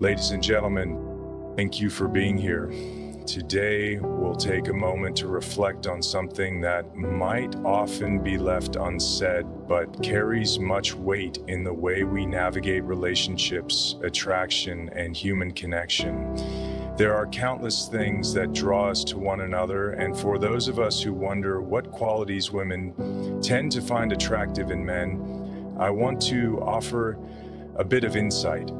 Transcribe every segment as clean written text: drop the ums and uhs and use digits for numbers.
Ladies and gentlemen, thank you for being here. Today, we'll take a moment to reflect on something that might often be left unsaid, but carries much weight in the way we navigate relationships, attraction, and human connection. There are countless things that draw us to one another, and for those of us who wonder what qualities women tend to find attractive in men, I want to offer a bit of insight.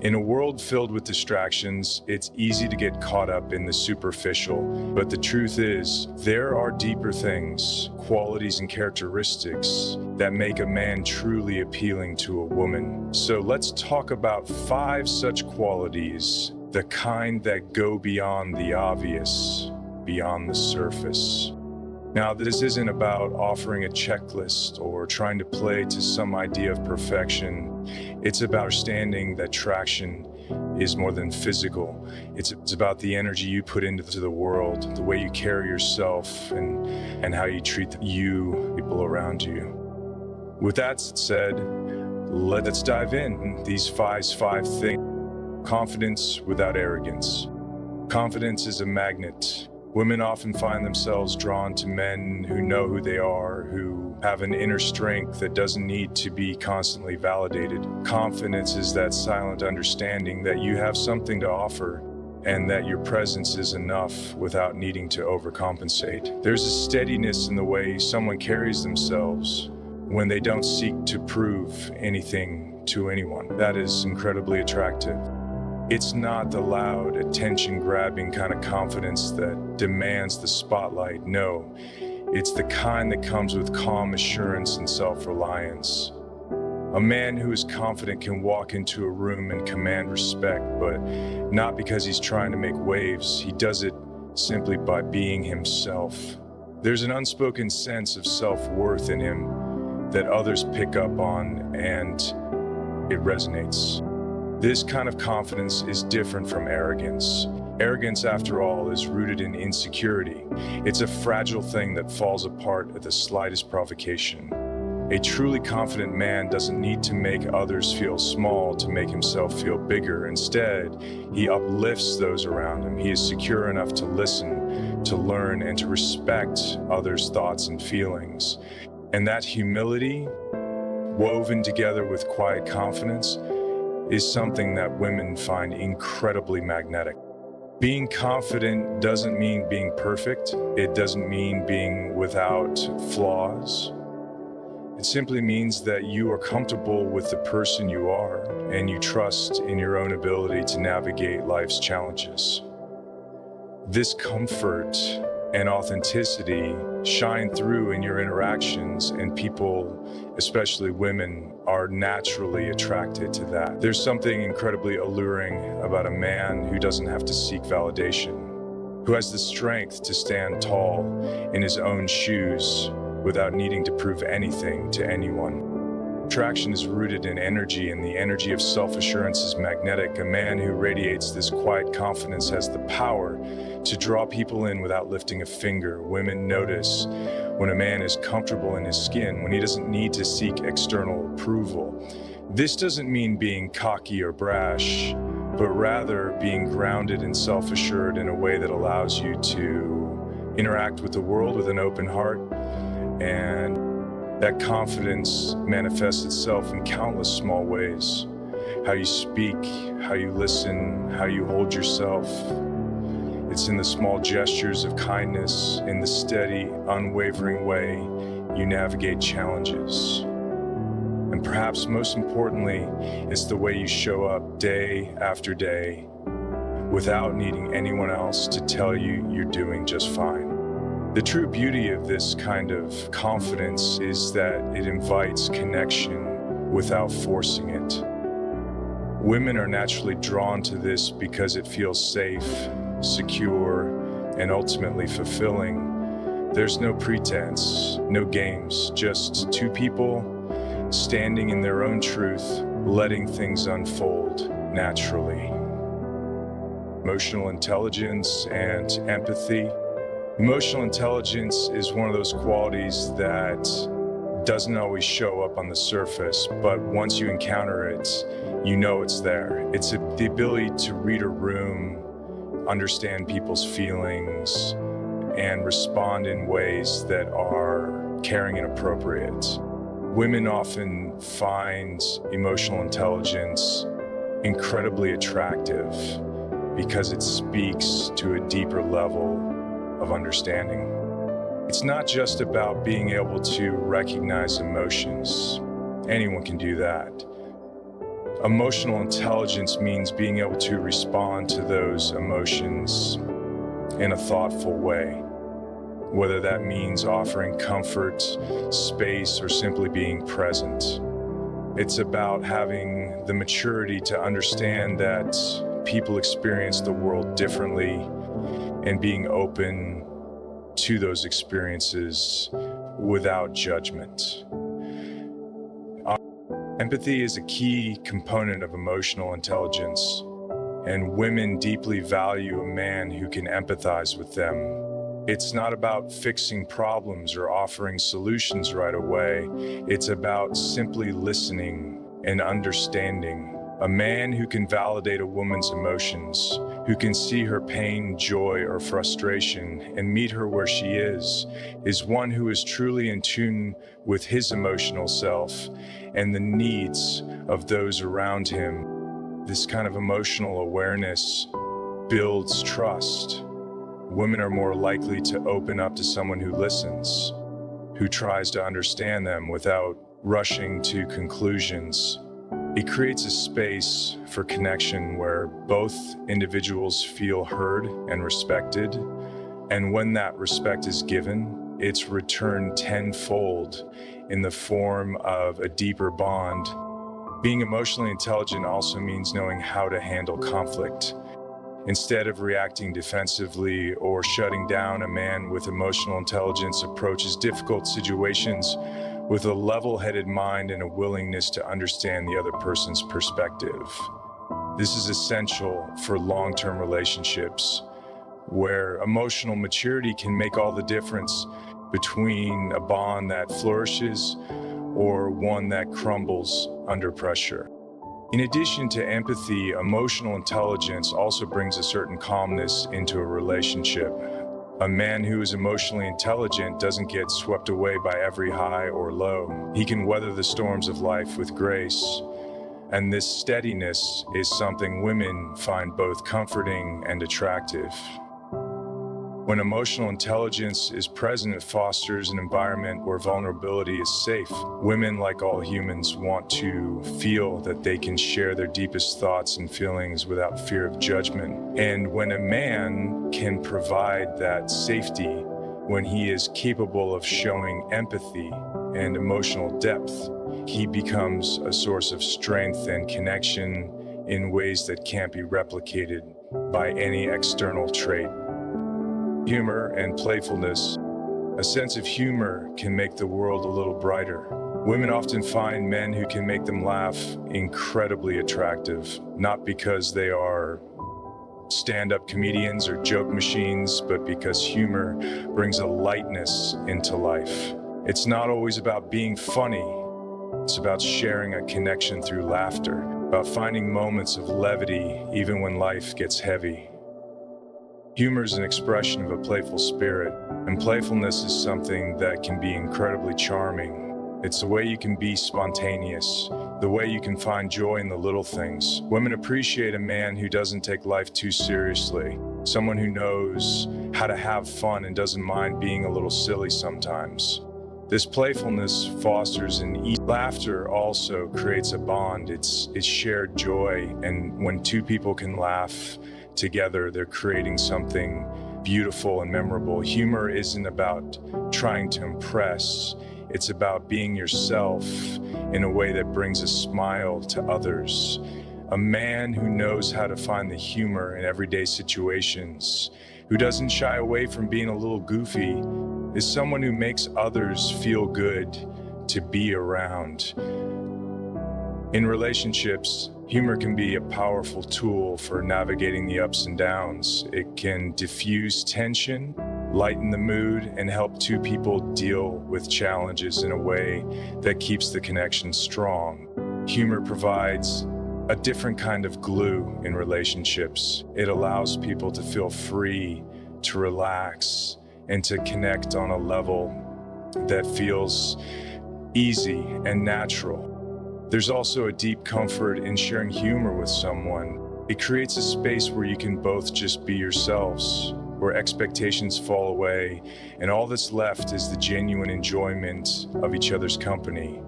In a world filled with distractions, it's easy to get caught up in the superficial, but the truth is, there are deeper things, qualities and characteristics that make a man truly appealing to a woman. So let's talk about 5 such qualities, the kind that go beyond the obvious, beyond the surface. Now, this isn't about offering a checklist or trying to play to some idea of perfection. It's about understanding that attraction is more than physical. It's about the energy you put into the world, the way you carry yourself, and how you treat people around you. With that said, let's dive in. These five things. Confidence without arrogance. Confidence is a magnet. Women often find themselves drawn to men who know who they are, who have an inner strength that doesn't need to be constantly validated. Confidence is that silent understanding that you have something to offer and that your presence is enough without needing to overcompensate. There's a steadiness in the way someone carries themselves when they don't seek to prove anything to anyone. That is incredibly attractive. It's not the loud, attention-grabbing kind of confidence that demands the spotlight. No, it's the kind that comes with calm assurance and self-reliance. A man who is confident can walk into a room and command respect, but not because he's trying to make waves. He does it simply by being himself. There's an unspoken sense of self-worth in him that others pick up on, and it resonates. This kind of confidence is different from arrogance. Arrogance, after all, is rooted in insecurity. It's a fragile thing that falls apart at the slightest provocation. A truly confident man doesn't need to make others feel small to make himself feel bigger. Instead, he uplifts those around him. He is secure enough to listen, to learn, and to respect others' thoughts and feelings. And that humility, woven together with quiet confidence, is something that women find incredibly magnetic. Being confident doesn't mean being perfect. It doesn't mean being without flaws. It simply means that you are comfortable with the person you are and you trust in your own ability to navigate life's challenges. This comfort and authenticity shine through in your interactions, and people, especially women, are naturally attracted to that. There's something incredibly alluring about a man who doesn't have to seek validation, who has the strength to stand tall in his own shoes without needing to prove anything to anyone. Attraction is rooted in energy, and the energy of self-assurance is magnetic. A man who radiates this quiet confidence has the power to draw people in without lifting a finger. Women notice when a man is comfortable in his skin, when he doesn't need to seek external approval. This doesn't mean being cocky or brash, but rather being grounded and self-assured in a way that allows you to interact with the world with an open heart. And that confidence manifests itself in countless small ways. How you speak, how you listen, how you hold yourself. It's in the small gestures of kindness, in the steady, unwavering way you navigate challenges. And perhaps most importantly, it's the way you show up day after day without needing anyone else to tell you you're doing just fine. The true beauty of this kind of confidence is that it invites connection without forcing it. Women are naturally drawn to this because it feels safe, secure, and ultimately fulfilling. There's no pretense, no games, just 2 people standing in their own truth, letting things unfold naturally. Emotional intelligence and empathy. Emotional intelligence is one of those qualities that doesn't always show up on the surface, but once you encounter it, you know it's there. It's the ability to read a room, understand people's feelings, and respond in ways that are caring and appropriate. Women often find emotional intelligence incredibly attractive because it speaks to a deeper level of understanding. It's not just about being able to recognize emotions. Anyone can do that. Emotional intelligence means being able to respond to those emotions in a thoughtful way, whether that means offering comfort, space, or simply being present. It's about having the maturity to understand that people experience the world differently and being open to those experiences without judgment. Empathy is a key component of emotional intelligence, and women deeply value a man who can empathize with them. It's not about fixing problems or offering solutions right away. It's about simply listening and understanding. A man who can validate a woman's emotions, who can see her pain, joy, or frustration and meet her where she is one who is truly in tune with his emotional self and the needs of those around him. This kind of emotional awareness builds trust. Women are more likely to open up to someone who listens, who tries to understand them without rushing to conclusions. It creates a space for connection where both individuals feel heard and respected, and when that respect is given, it's returned tenfold in the form of a deeper bond. Being emotionally intelligent also means knowing how to handle conflict. Instead of reacting defensively or shutting down, a man with emotional intelligence approaches difficult situations with a level-headed mind and a willingness to understand the other person's perspective. This is essential for long-term relationships, where emotional maturity can make all the difference between a bond that flourishes or one that crumbles under pressure. In addition to empathy, emotional intelligence also brings a certain calmness into a relationship. A man who is emotionally intelligent doesn't get swept away by every high or low. He can weather the storms of life with grace. And this steadiness is something women find both comforting and attractive. When emotional intelligence is present, it fosters an environment where vulnerability is safe. Women, like all humans, want to feel that they can share their deepest thoughts and feelings without fear of judgment. And when a man can provide that safety, when he is capable of showing empathy and emotional depth, he becomes a source of strength and connection in ways that can't be replicated by any external trait. Humor and playfulness. A sense of humor can make the world a little brighter. Women often find men who can make them laugh incredibly attractive, not because they are stand-up comedians or joke machines, but because humor brings a lightness into life. It's not always about being funny. It's about sharing a connection through laughter, about finding moments of levity even when life gets heavy. Humor is an expression of a playful spirit, and playfulness is something that can be incredibly charming. It's the way you can be spontaneous, the way you can find joy in the little things. Women appreciate a man who doesn't take life too seriously, someone who knows how to have fun and doesn't mind being a little silly sometimes. This playfulness fosters an easy laughter also creates a bond. It's shared joy, and when two people can laugh together, they're creating something beautiful and memorable. Humor isn't about trying to impress. It's about being yourself in a way that brings a smile to others. A man who knows how to find the humor in everyday situations, who doesn't shy away from being a little goofy, is someone who makes others feel good to be around. In relationships, humor can be a powerful tool for navigating the ups and downs. It can diffuse tension, lighten the mood, and help two people deal with challenges in a way that keeps the connection strong. Humor provides a different kind of glue in relationships. It allows people to feel free, to relax, and to connect on a level that feels easy and natural. There's also a deep comfort in sharing humor with someone. It creates a space where you can both just be yourselves, where expectations fall away, and all that's left is the genuine enjoyment of each other's company.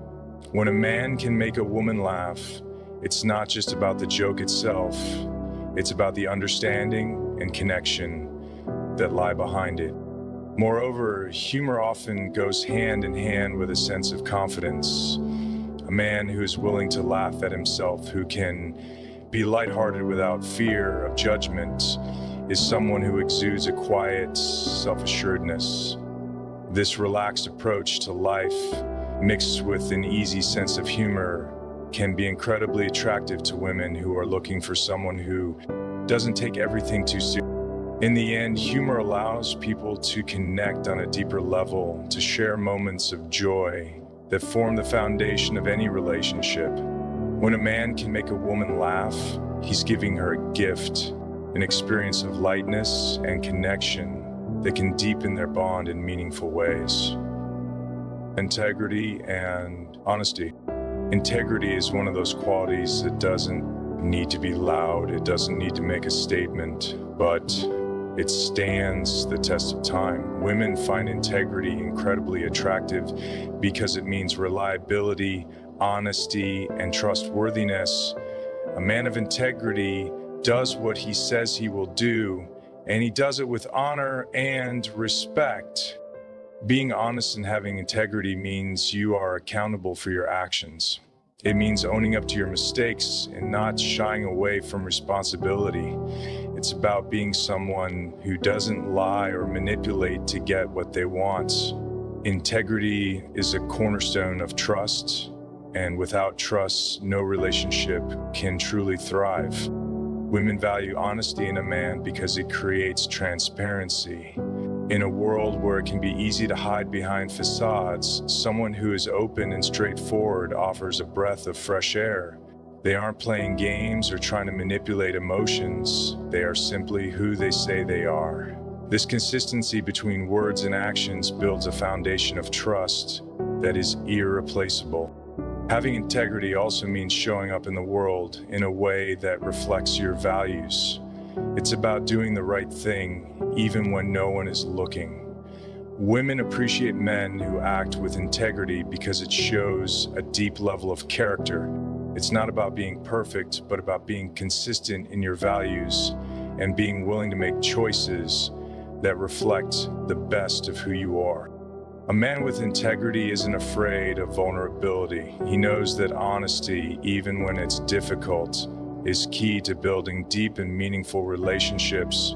When a man can make a woman laugh, it's not just about the joke itself, it's about the understanding and connection that lie behind it. Moreover, humor often goes hand in hand with a sense of confidence. A man who is willing to laugh at himself, who can be lighthearted without fear of judgment, is someone who exudes a quiet self-assuredness. This relaxed approach to life, mixed with an easy sense of humor, can be incredibly attractive to women who are looking for someone who doesn't take everything too seriously. In the end, humor allows people to connect on a deeper level, to share moments of joy that form the foundation of any relationship. When a man can make a woman laugh, he's giving her a gift, an experience of lightness and connection that can deepen their bond in meaningful ways. Integrity and honesty. Integrity is one of those qualities that doesn't need to be loud, it doesn't need to make a statement, but it stands the test of time. Women find integrity incredibly attractive because it means reliability, honesty, and trustworthiness. A man of integrity does what he says he will do, and he does it with honor and respect. Being honest and having integrity means you are accountable for your actions. It means owning up to your mistakes and not shying away from responsibility. It's about being someone who doesn't lie or manipulate to get what they want. Integrity is a cornerstone of trust, and without trust, no relationship can truly thrive. Women value honesty in a man because it creates transparency. In a world where it can be easy to hide behind facades, someone who is open and straightforward offers a breath of fresh air. They aren't playing games or trying to manipulate emotions. They are simply who they say they are. This consistency between words and actions builds a foundation of trust that is irreplaceable. Having integrity also means showing up in the world in a way that reflects your values. It's about doing the right thing, even when no one is looking. Women appreciate men who act with integrity because it shows a deep level of character. It's not about being perfect, but about being consistent in your values and being willing to make choices that reflect the best of who you are. A man with integrity isn't afraid of vulnerability. He knows that honesty, even when it's difficult, is key to building deep and meaningful relationships.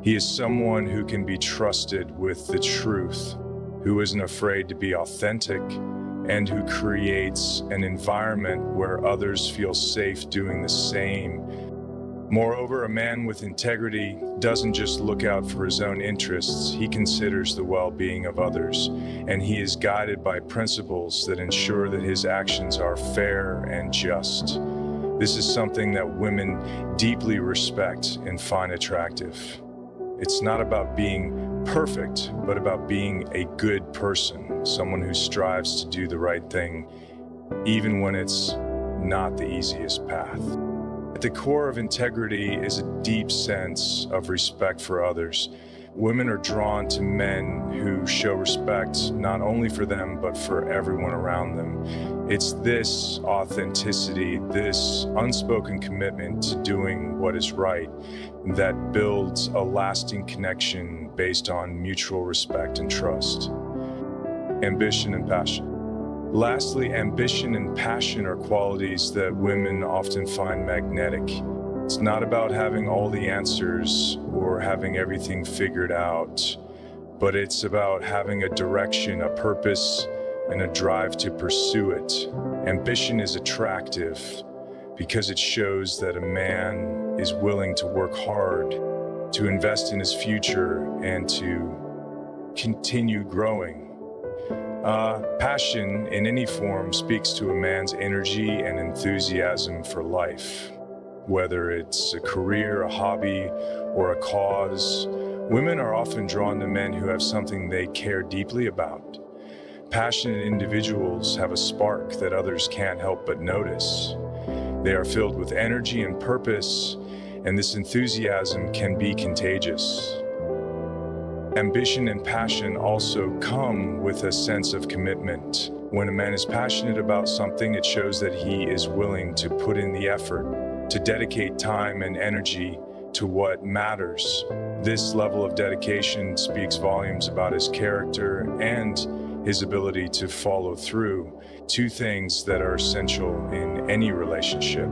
He is someone who can be trusted with the truth, who isn't afraid to be authentic, and who creates an environment where others feel safe doing the same. Moreover, a man with integrity doesn't just look out for his own interests, he considers the well-being of others, and he is guided by principles that ensure that his actions are fair and just. This is something that women deeply respect and find attractive. It's not about being perfect, but about being a good person, someone who strives to do the right thing, even when it's not the easiest path. At the core of integrity is a deep sense of respect for others. Women are drawn to men who show respect not only for them, but for everyone around them. It's this authenticity, this unspoken commitment to doing what is right, that builds a lasting connection based on mutual respect and trust. Ambition and passion. Lastly, ambition and passion are qualities that women often find magnetic. It's not about having all the answers or having everything figured out, but it's about having a direction, a purpose, and a drive to pursue it. Ambition is attractive because it shows that a man is willing to work hard, to invest in his future, and to continue growing. Passion in any form speaks to a man's energy and enthusiasm for life. Whether it's a career, a hobby, or a cause, women are often drawn to men who have something they care deeply about. Passionate individuals have a spark that others can't help but notice. They are filled with energy and purpose, and this enthusiasm can be contagious. Ambition and passion also come with a sense of commitment. When a man is passionate about something, it shows that he is willing to put in the effort, to dedicate time and energy to what matters. This level of dedication speaks volumes about his character and his ability to follow through, two things that are essential in any relationship.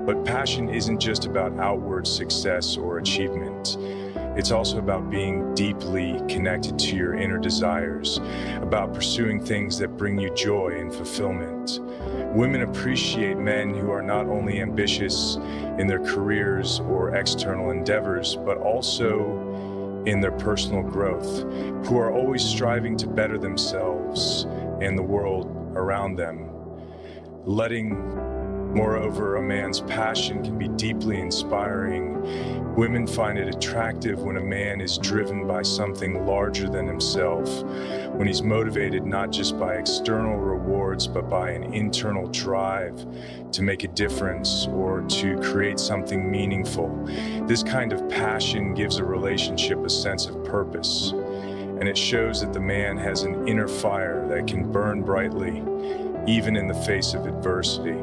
But passion isn't just about outward success or achievement. It's also about being deeply connected to your inner desires, about pursuing things that bring you joy and fulfillment. Women appreciate men who are not only ambitious in their careers or external endeavors, but also in their personal growth, who are always striving to better themselves and the world around them. Moreover, a man's passion can be deeply inspiring. Women find it attractive when a man is driven by something larger than himself, when he's motivated not just by external rewards, but by an internal drive to make a difference or to create something meaningful. This kind of passion gives a relationship a sense of purpose, and it shows that the man has an inner fire that can burn brightly, even in the face of adversity.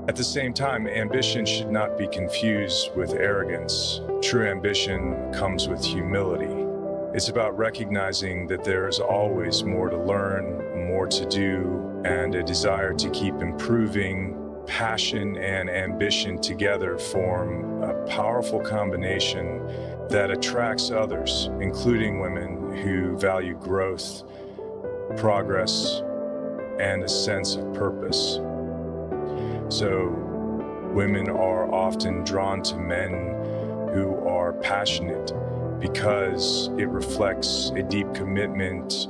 At the same time, ambition should not be confused with arrogance. True ambition comes with humility. It's about recognizing that there is always more to learn, more to do, and a desire to keep improving. Passion and ambition together form a powerful combination that attracts others, including women who value growth, progress, and a sense of purpose. So, women are often drawn to men who are passionate because it reflects a deep commitment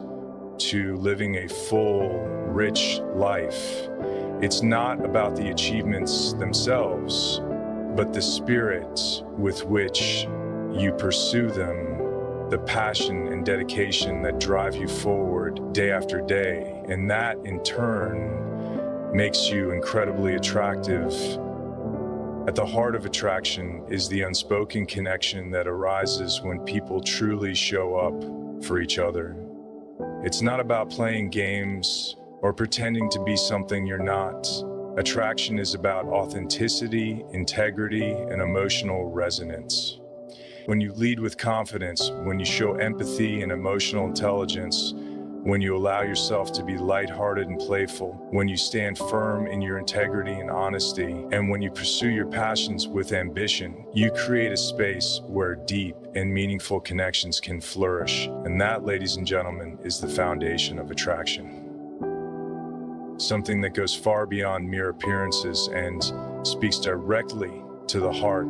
to living a full, rich life. It's not about the achievements themselves, but the spirit with which you pursue them, the passion and dedication that drive you forward day after day, and that in turn makes you incredibly attractive. At the heart of attraction is the unspoken connection that arises when people truly show up for each other. It's not about playing games or pretending to be something you're not. Attraction is about authenticity, integrity, and emotional resonance. When you lead with confidence, when you show empathy and emotional intelligence, when you allow yourself to be lighthearted and playful, when you stand firm in your integrity and honesty, and when you pursue your passions with ambition, you create a space where deep and meaningful connections can flourish. And that, ladies and gentlemen, is the foundation of attraction. Something that goes far beyond mere appearances and speaks directly to the heart.